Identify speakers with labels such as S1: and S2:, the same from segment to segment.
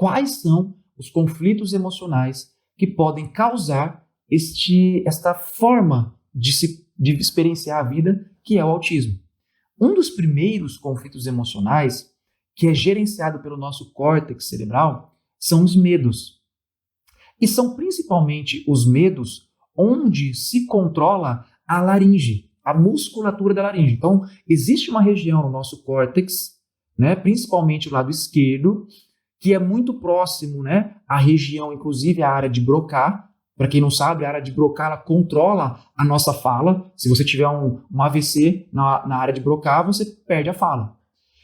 S1: quais são os conflitos emocionais que podem causar esta forma de experienciar a vida, que é o autismo. Um dos primeiros conflitos emocionais, que é gerenciado pelo nosso córtex cerebral, são os medos. E são principalmente os medos onde se controla a laringe, a musculatura da laringe. Então, existe uma região no nosso córtex, né, principalmente o lado esquerdo, que é muito próximo, né, à região, inclusive a área de Broca. Para quem não sabe, a área de Broca ela controla a nossa fala. Se você tiver um AVC na área de Broca, você perde a fala.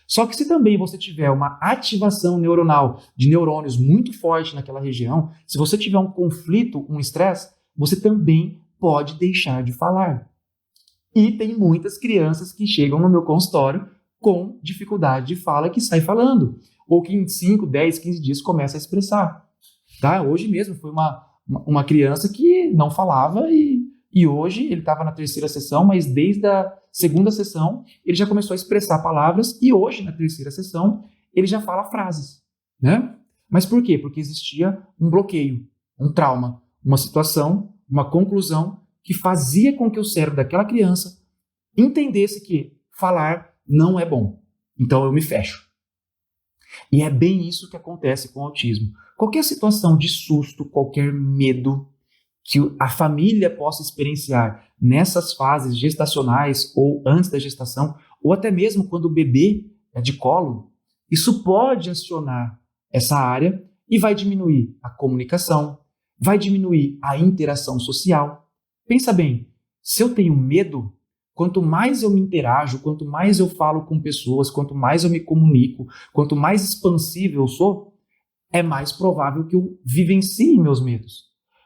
S1: Só que se também você tiver uma ativação neuronal de neurônios muito forte naquela região, se você tiver um conflito, um estresse, você também pode deixar de falar. E tem muitas crianças que chegam no meu consultório com dificuldade de fala que sai falando, ou que em 5, 10, 15 dias começa a expressar. Tá? Hoje mesmo foi uma criança que não falava e hoje ele estava na 3ª sessão, mas desde a 2ª sessão ele já começou a expressar palavras e hoje na 3ª sessão ele já fala frases, né? Mas por quê? Porque existia um bloqueio, um trauma, uma situação, uma conclusão que fazia com que o cérebro daquela criança entendesse que falar não é bom. Então eu me fecho. E é bem isso que acontece com o autismo. Qualquer situação de susto, qualquer medo que a família possa experienciar nessas fases gestacionais ou antes da gestação, ou até mesmo quando o bebê é de colo, isso pode acionar essa área e vai diminuir a comunicação, vai diminuir a interação social. Pensa bem, se eu tenho medo, quanto mais eu me interajo, quanto mais eu falo com pessoas, quanto mais eu me comunico, quanto mais expansível eu sou, é mais provável que eu vivencie meus medos.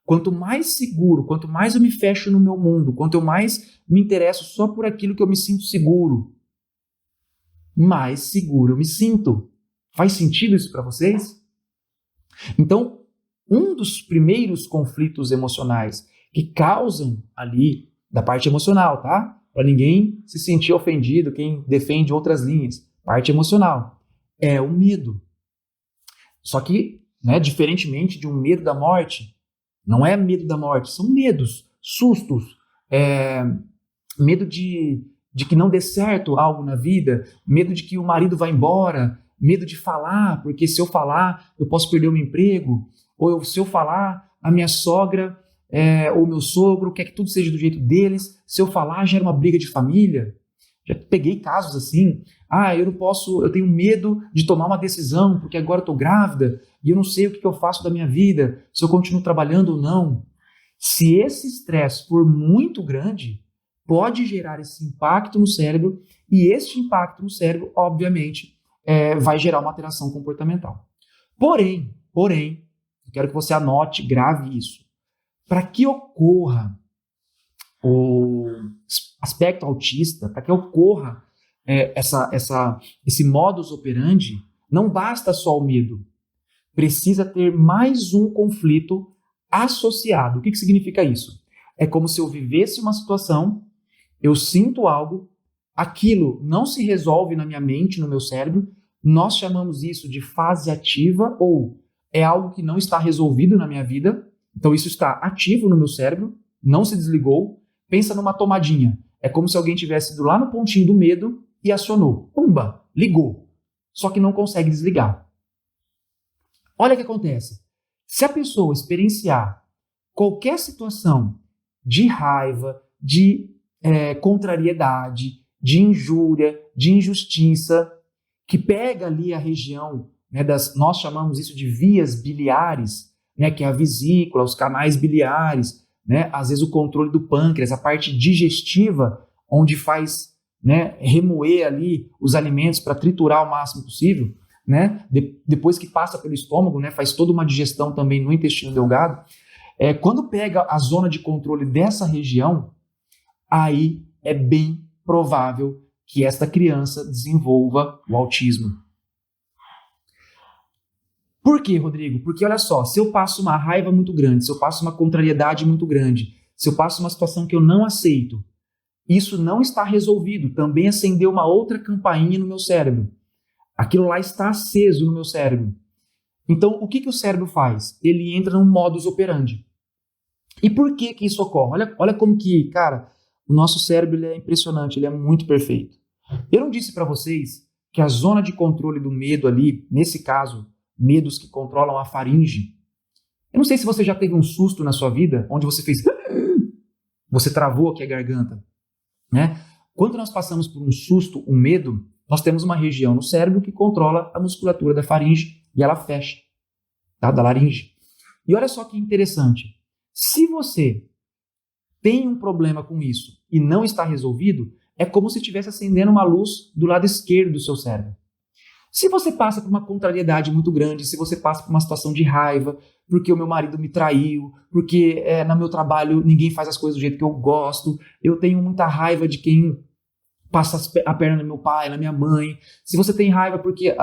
S1: Quanto mais seguro, quanto mais eu me fecho no meu mundo, quanto eu mais me interesso só por aquilo que eu me sinto seguro, mais seguro eu me sinto. Faz sentido isso para vocês? Então, um dos primeiros conflitos emocionais que causam ali, da parte emocional, tá? Para ninguém se sentir ofendido, quem defende outras linhas, parte emocional, é o medo. Só que, né, diferentemente de um medo da morte, não é medo da morte, são medos, sustos, medo de que não dê certo algo na vida, medo de que o marido vá embora, medo de falar, porque se eu falar eu posso perder o meu emprego, ou se eu falar a minha sogra ou meu sogro quer que tudo seja do jeito deles, se eu falar gera uma briga de família. Já peguei casos assim, eu não posso, eu tenho medo de tomar uma decisão, porque agora eu estou grávida e eu não sei o que eu faço da minha vida, se eu continuo trabalhando ou não. Se esse estresse for muito grande, pode gerar esse impacto no cérebro e este impacto no cérebro, obviamente, vai gerar uma alteração comportamental. Porém, eu quero que você anote, grave isso. Para que ocorra o aspecto autista, para que ocorra esse modus operandi, não basta só o medo. Precisa ter mais um conflito associado. O que significa isso? É como se eu vivesse uma situação, eu sinto algo, aquilo não se resolve na minha mente, no meu cérebro, nós chamamos isso de fase ativa, ou é algo que não está resolvido na minha vida, então isso está ativo no meu cérebro, não se desligou. Pensa numa tomadinha. É como se alguém tivesse ido lá no pontinho do medo e acionou. Pumba! Ligou. Só que não consegue desligar. Olha o que acontece. Se a pessoa experienciar qualquer situação de raiva, de contrariedade, de injúria, de injustiça, que pega ali a região, né, nós chamamos isso de vias biliares, né, que é a vesícula, os canais biliares, né, às vezes o controle do pâncreas, a parte digestiva, onde faz, né, remoer ali os alimentos para triturar o máximo possível, né, depois que passa pelo estômago, né, faz toda uma digestão também no intestino delgado. Quando pega a zona de controle dessa região, aí é bem provável que esta criança desenvolva o autismo. Por quê, Rodrigo? Porque olha só, se eu passo uma raiva muito grande, se eu passo uma contrariedade muito grande, se eu passo uma situação que eu não aceito, isso não está resolvido, também acendeu uma outra campainha no meu cérebro. Aquilo lá está aceso no meu cérebro. Então, o que o cérebro faz? Ele entra num modus operandi. E por que isso ocorre? Olha como que, cara, o nosso cérebro ele é impressionante, ele é muito perfeito. Eu não disse para vocês que a zona de controle do medo ali, nesse caso, medos que controlam a faringe. Eu não sei se você já teve um susto na sua vida, onde você fez... Você travou aqui a garganta, né? Quando nós passamos por um susto, um medo, nós temos uma região no cérebro que controla a musculatura da faringe e ela fecha, tá? Da laringe. E olha só que interessante. Se você tem um problema com isso e não está resolvido, é como se estivesse acendendo uma luz do lado esquerdo do seu cérebro. Se você passa por uma contrariedade muito grande, se você passa por uma situação de raiva, porque o meu marido me traiu, porque no meu trabalho ninguém faz as coisas do jeito que eu gosto, eu tenho muita raiva de quem passa a perna no meu pai, na minha mãe, se você tem raiva porque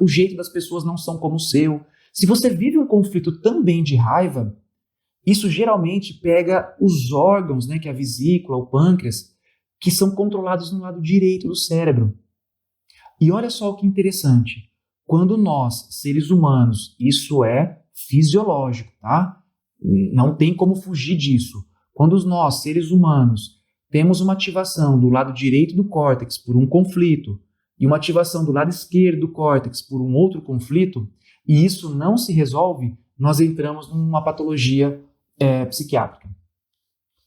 S1: o jeito das pessoas não são como o seu, se você vive um conflito também de raiva, isso geralmente pega os órgãos, né, que é a vesícula, o pâncreas, que são controlados no lado direito do cérebro. E olha só o que interessante. Quando nós, seres humanos, isso é fisiológico, tá? Não tem como fugir disso. Quando nós, seres humanos, temos uma ativação do lado direito do córtex por um conflito e uma ativação do lado esquerdo do córtex por um outro conflito, e isso não se resolve, nós entramos numa patologia psiquiátrica.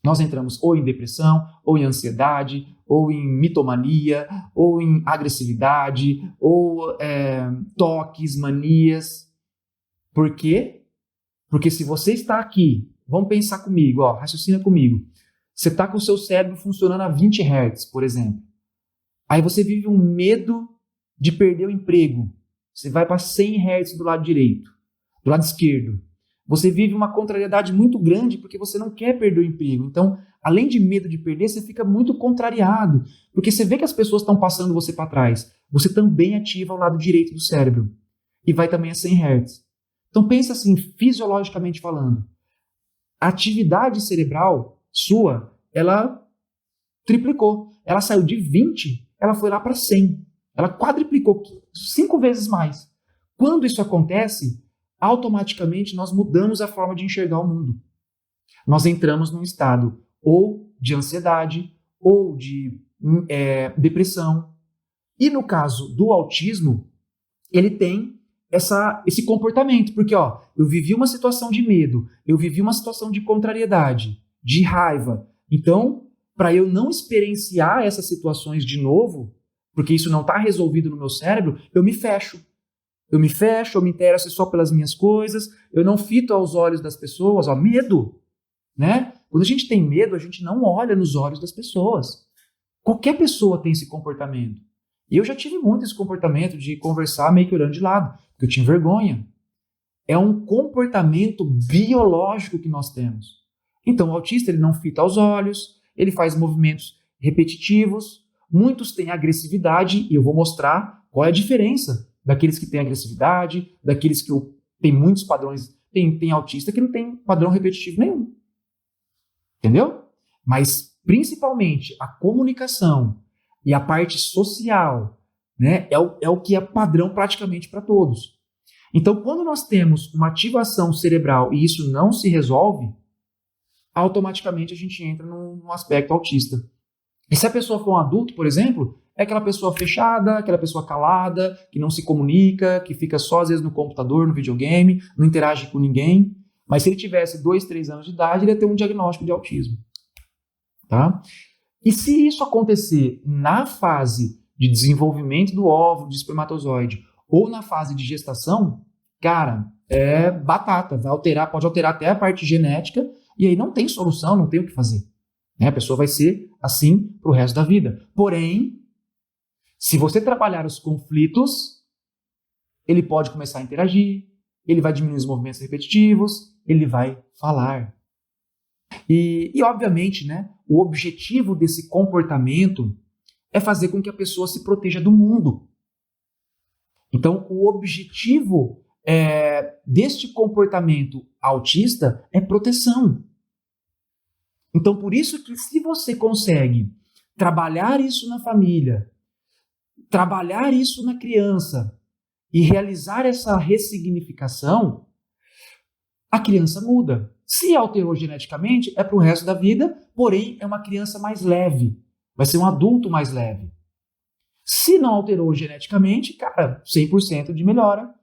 S1: Nós entramos ou em depressão, ou em ansiedade, ou em mitomania, ou em agressividade, ou toques, manias. Por quê? Porque se você está aqui, vamos pensar comigo, raciocina comigo. Você está com o seu cérebro funcionando a 20 Hz, por exemplo. Aí você vive um medo de perder o emprego. Você vai para 100 Hz do lado direito, do lado esquerdo. Você vive uma contrariedade muito grande porque você não quer perder o emprego. Então, além de medo de perder, você fica muito contrariado. Porque você vê que as pessoas estão passando você para trás. Você também ativa o lado direito do cérebro. E vai também a 100 Hz. Então, pensa assim, fisiologicamente falando. A atividade cerebral sua, ela triplicou. Ela saiu de 20, ela foi lá para 100. Ela quadriplicou 5 vezes mais. Quando isso acontece, automaticamente nós mudamos a forma de enxergar o mundo. Nós entramos num estado ou de ansiedade ou de depressão. E no caso do autismo, ele tem esse comportamento, porque eu vivi uma situação de medo, eu vivi uma situação de contrariedade, de raiva. Então, para eu não experienciar essas situações de novo, porque isso não está resolvido no meu cérebro, eu me fecho. Eu me interesso só pelas minhas coisas, eu não fito aos olhos das pessoas, medo, né? Quando a gente tem medo, a gente não olha nos olhos das pessoas. Qualquer pessoa tem esse comportamento. E eu já tive muito esse comportamento de conversar meio que olhando de lado, porque eu tinha vergonha. É um comportamento biológico que nós temos. Então, o autista ele não fita aos olhos, ele faz movimentos repetitivos, muitos têm agressividade, e eu vou mostrar qual é a diferença daqueles que têm agressividade, daqueles que têm muitos padrões. Tem autista que não tem padrão repetitivo nenhum. Entendeu? Mas, principalmente, a comunicação e a parte social, né, é o que é padrão praticamente para todos. Então, quando nós temos uma ativação cerebral e isso não se resolve, automaticamente a gente entra num aspecto autista. E se a pessoa for um adulto, por exemplo, é aquela pessoa fechada, aquela pessoa calada, que não se comunica, que fica só às vezes no computador, no videogame, não interage com ninguém. Mas se ele tivesse 2, 3 anos de idade, ele ia ter um diagnóstico de autismo. Tá? E se isso acontecer na fase de desenvolvimento do óvulo, de espermatozoide, ou na fase de gestação, cara, é batata, pode alterar até a parte genética, e aí não tem solução, não tem o que fazer. A pessoa vai ser assim para o resto da vida. Porém, se você trabalhar os conflitos, ele pode começar a interagir, ele vai diminuir os movimentos repetitivos, ele vai falar. E obviamente, né, o objetivo desse comportamento é fazer com que a pessoa se proteja do mundo. Então, o objetivo deste comportamento autista é proteção. Então, por isso que se você consegue trabalhar isso na família, trabalhar isso na criança, e realizar essa ressignificação, a criança muda. Se alterou geneticamente, é para o resto da vida, porém é uma criança mais leve, vai ser um adulto mais leve. Se não alterou geneticamente, cara, 100% de melhora,